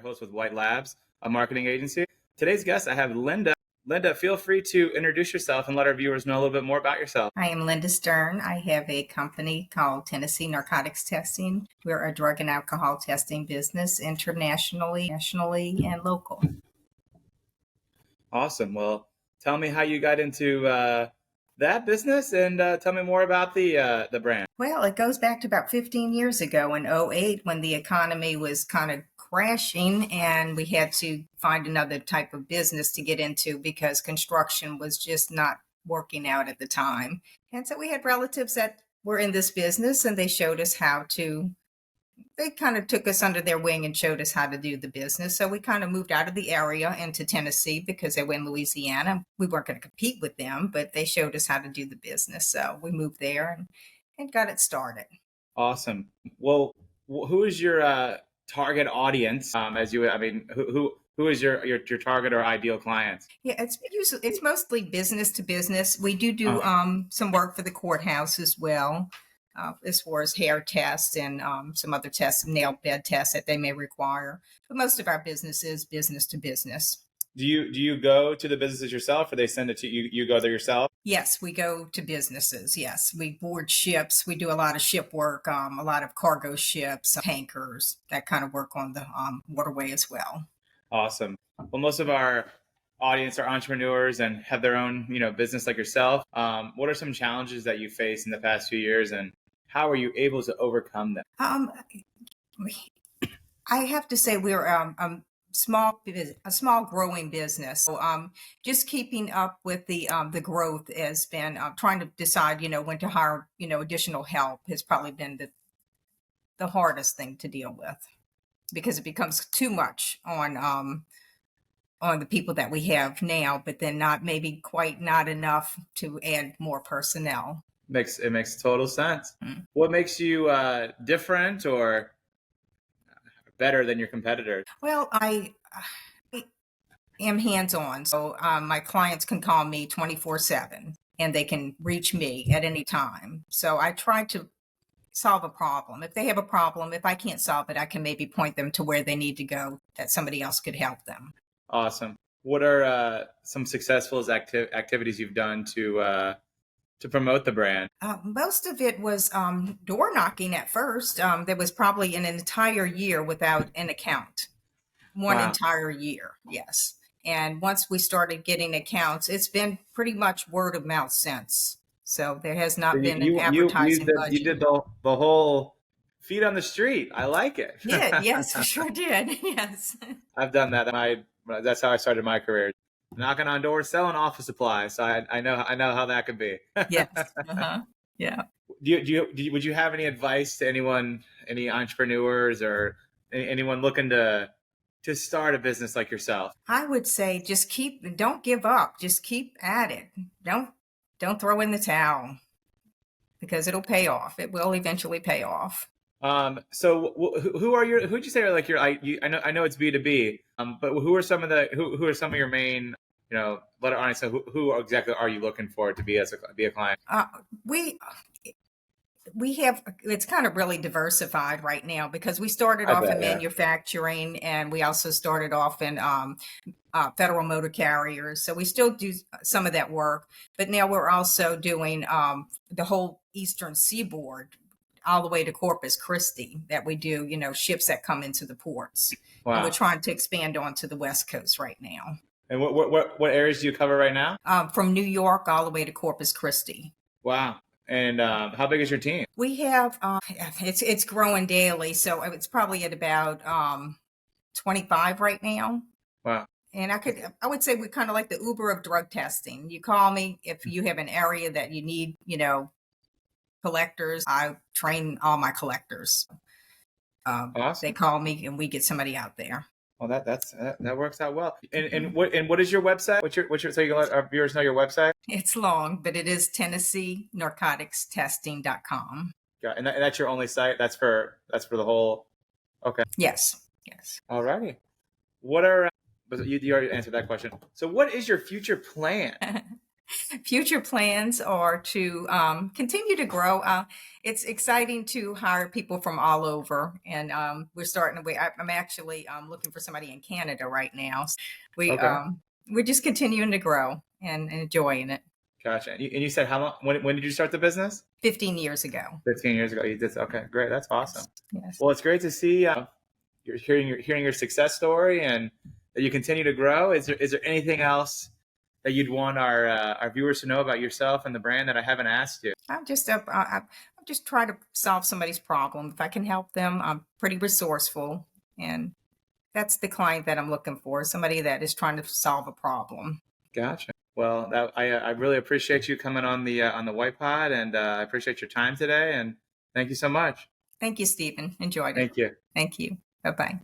host with White Labs, a marketing agency. Today's guest, I have Linda. Linda, feel free to introduce yourself and let our viewers know a little bit more about yourself. I am Linda Stern. I have a company called Tennessee Narcotics Testing. We're a drug and alcohol testing business internationally, nationally, and local. Awesome. Well, tell me how you got into that business and tell me more about the brand. Well, it goes back to about 15 years ago in '08 when the economy was kind of crashing and we had to find another type of business to get into because construction was just not working out at the time. And so we had relatives that were in this business and they showed us they kind of took us under their wing and showed us how to do the business. So we kind of moved out of the area into Tennessee because they were in Louisiana. We weren't going to compete with them, but they showed us how to do the business. So we moved there and got it started. Awesome. Well, who is your target audience? Who is your target or ideal clients? Yeah, it's mostly business to business. We do some work for the courthouse as well, as far as hair tests and some other tests, nail bed tests that they may require. But most of our business is business to business. Do you go to the businesses yourself, or they send it to you? You go there yourself? Yes, we go to businesses. Yes, we board ships. We do a lot of ship work, a lot of cargo ships, tankers, that kind of work on the waterway as well. Awesome. Well, most of our audience are entrepreneurs and have their own, business like yourself. What are some challenges that you faced in the past few years, and how are you able to overcome them? I have to say we're a small growing business. So just keeping up with the growth has been trying to decide, when to hire, additional help has probably been the hardest thing to deal with, because it becomes too much on the people that we have now, but then not enough to add more personnel. It makes total sense. Mm-hmm. What makes you different or better than your competitors? Well, I am hands-on, so my clients can call me 24/7 and they can reach me at any time. So I try to solve a problem. If they have a problem, if I can't solve it, I can maybe point them to where they need to go that somebody else could help them. Awesome. What are some successful activities you've done to promote the brand? Most of it was door knocking at first. There was probably an entire year without an account. Wow. Entire year, yes. And once we started getting accounts, it's been pretty much word of mouth since. So there has not been an advertising budget. You did the whole feet on the street. I like it. Yes, I sure did. Yes. I've done that. That's how I started my career. Knocking on doors, selling office supplies. So I know how that could be. Yes. Uh-huh. Yeah. Would you have any advice to any entrepreneurs or anyone looking to start a business like yourself? I would say don't give up. Just keep at it. Don't throw in the towel, because it'll pay off. It will eventually pay off. So who'd you say are like I know it's B2B, but who are some of your main, let our audience know who exactly are you looking for to be a client? We have, it's kind of really diversified right now, because we started off in manufacturing, and we also started off in federal motor carriers. So we still do some of that work, but now we're also doing the whole Eastern Seaboard, all the way to Corpus Christi, that we do, ships that come into the ports. Wow. And we're trying to expand onto the West Coast right now. And what areas do you cover right now? From New York all the way to Corpus Christi. Wow. And how big is your team? We have, it's growing daily. So it's probably at about 25 right now. Wow. And I would say we're kind of like the Uber of drug testing. You call me if you have an area that you need, collectors. I train all my collectors. Awesome. They call me and we get somebody out there. Well, that works out well. And what is your website? What's your so you can let our viewers know your website? It's long, but it is TennesseeNarcoticsTesting.com. Yeah, and that's your only site. That's for the whole. Okay. Yes. All righty. What are you already answered that question. So what is your future plan? Future plans are to continue to grow. It's exciting to hire people from all over, and we're starting to. I'm actually looking for somebody in Canada right now. We Okay. we're just continuing to grow and enjoying it. Gotcha. And you said how long? When did you start the business? 15 years ago. 15 years ago. You did. Okay, great. That's awesome. Yes. Well, it's great to see you're hearing your success story and that you continue to grow. Is there anything else that you'd want our viewers to know about yourself and the brand that I haven't asked you? I'm just trying to solve somebody's problem. If I can help them, I'm pretty resourceful, and that's the client that I'm looking for. Somebody that is trying to solve a problem. Gotcha. Well, I really appreciate you coming on the White Pod, and I appreciate your time today. And thank you so much. Thank you, Stephen. Enjoyed it. Thank you. Thank you. Bye bye.